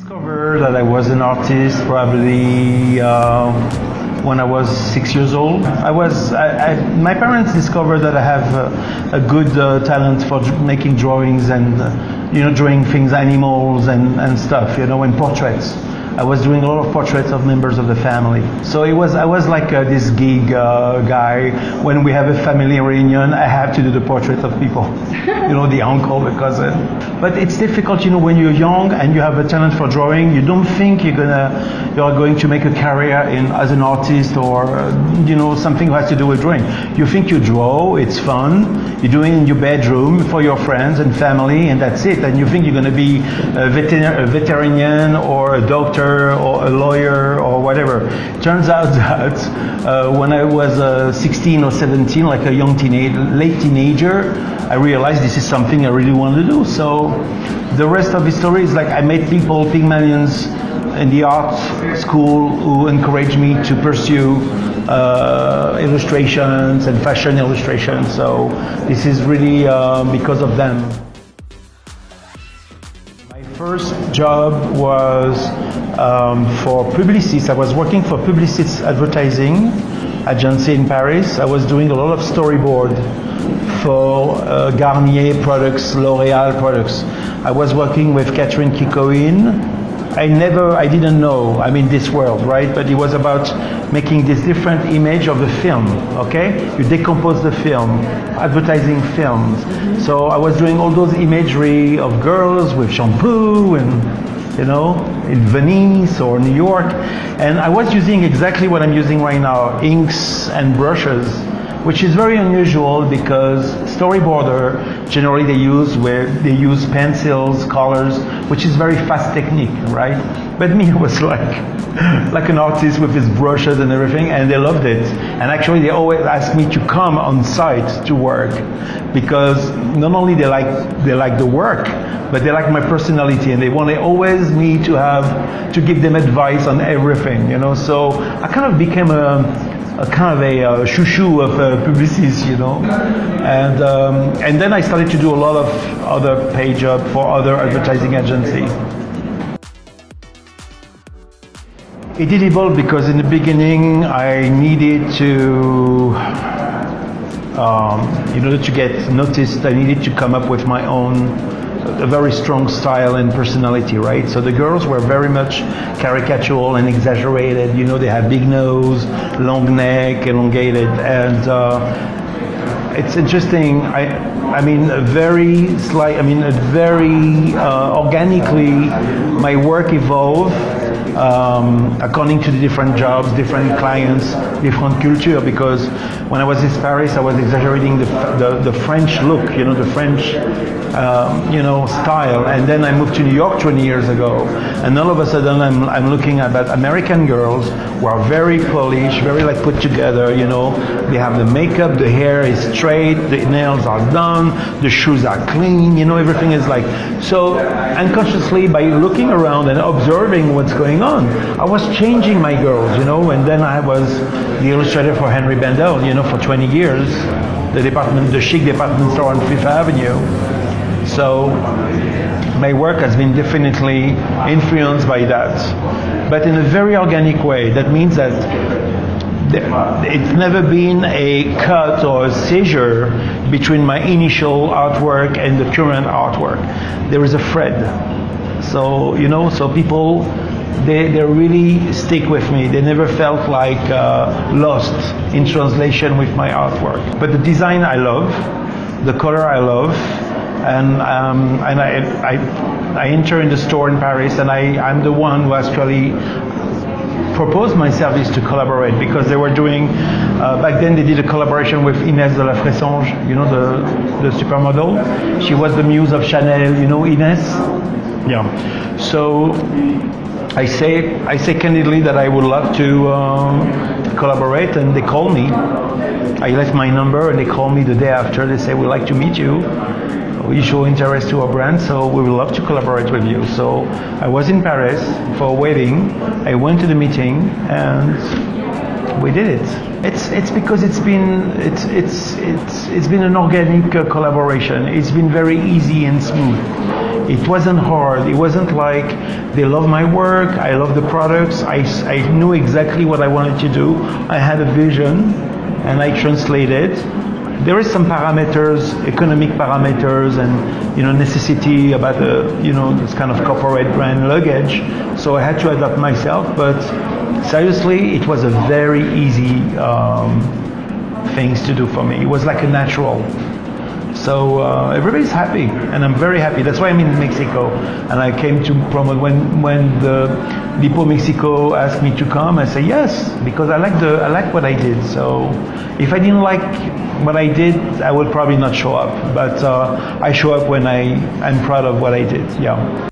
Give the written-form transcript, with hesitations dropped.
discovered that I was an artist probably when I was 6 years old. My parents discovered that I have a good talent for making drawings and drawing things, animals and stuff, and portraits. I was doing a lot of portraits of members of the family. So I was like this gig guy. When we have a family reunion, I have to do the portrait of people, the uncle, the cousin. But it's difficult, when you're young and you have a talent for drawing. You don't think you're going to make a career as an artist or something that has to do with drawing. You think you draw, it's fun. You do it in your bedroom for your friends and family, and that's it. And you think you're going to be a veterinarian or a doctor or a lawyer or whatever. Turns out that when I was 16 or 17, like a young late teenager, I realized this is something I really want to do. So the rest of the story is like I met people, Pygmalions in the art school who encouraged me to pursue illustrations and fashion illustrations. So this is really because of them. My first job was for Publicis. I was working for Publicis advertising agency in Paris. I was doing a lot of storyboard for Garnier products, L'Oréal products. I was working with Catherine Kikoin. I didn't know, this world, right? But it was about making this different image of the film, okay? You decompose the film, advertising films. So I was doing all those imagery of girls with shampoo and, in Venice or New York. And I was using exactly what I'm using right now, inks and brushes, which is very unusual because storyboarder, generally they use pencils, colors, which is very fast technique, right? But me, I was like an artist with his brushes and everything, and they loved it. And actually they always asked me to come on site to work because not only they like the work, but they like my personality, and they wanted always me to give them advice on everything, So I kind of became a kind of a chouchou of Publicis, and then I started to do a lot of other page job for other advertising agencies. It did evolve because in the beginning I needed to, in order to get noticed, I needed to come up with my own a very strong style and personality, right? So the girls were very much caricatural and exaggerated. They had big nose, long neck, elongated, and it's interesting. Organically, my work evolved according to the different jobs, different clients, different culture. Because when I was in Paris, I was exaggerating the French look, the French style. And then I moved to New York 20 years ago, and all of a sudden I'm looking at American girls who are very polished, very put together. They have the makeup, the hair is straight, the nails are done, the shoes are clean. Everything is so. Unconsciously, by looking around and observing what's going on, I was changing my girls. And then I was the illustrator for Henry Bendel, for 20 years, the chic department store on Fifth Avenue. So my work has been definitely influenced by that, but in a very organic way. That means that it's never been a cut or a seizure between my initial artwork and the current artwork. There is a thread. So, so people, they really stick with me. They never felt lost in translation with my artwork. But the design I love, the color I love, and I enter in the store in Paris, and I'm the one who actually proposed my service to collaborate, because they were doing back then they did a collaboration with Inès de la Fressange, the supermodel. She was the muse of Chanel, Inès. Yeah. So I say candidly that I would love to collaborate, and they call me. I left my number, and they call me the day after. They say, we'd like to meet you. You show interest to our brand, so we would love to collaborate with you. So I was in Paris for a wedding. I went to the meeting, and we did it. It's because it's been an organic collaboration. It's been very easy and smooth. It wasn't hard. It wasn't like they love my work, I love the products, I knew exactly what I wanted to do. I had a vision and I translated. There is some parameters, economic parameters and necessity about this kind of corporate brand luggage. So I had to adapt myself, but seriously, it was a very easy things to do for me. It was like a natural. So everybody's happy, and I'm very happy. That's why I'm in Mexico, and I came to promote. When the Lipault Mexico asked me to come, I said yes, because I like what I did. So if I didn't like what I did, I would probably not show up. But I show up when I'm proud of what I did. Yeah.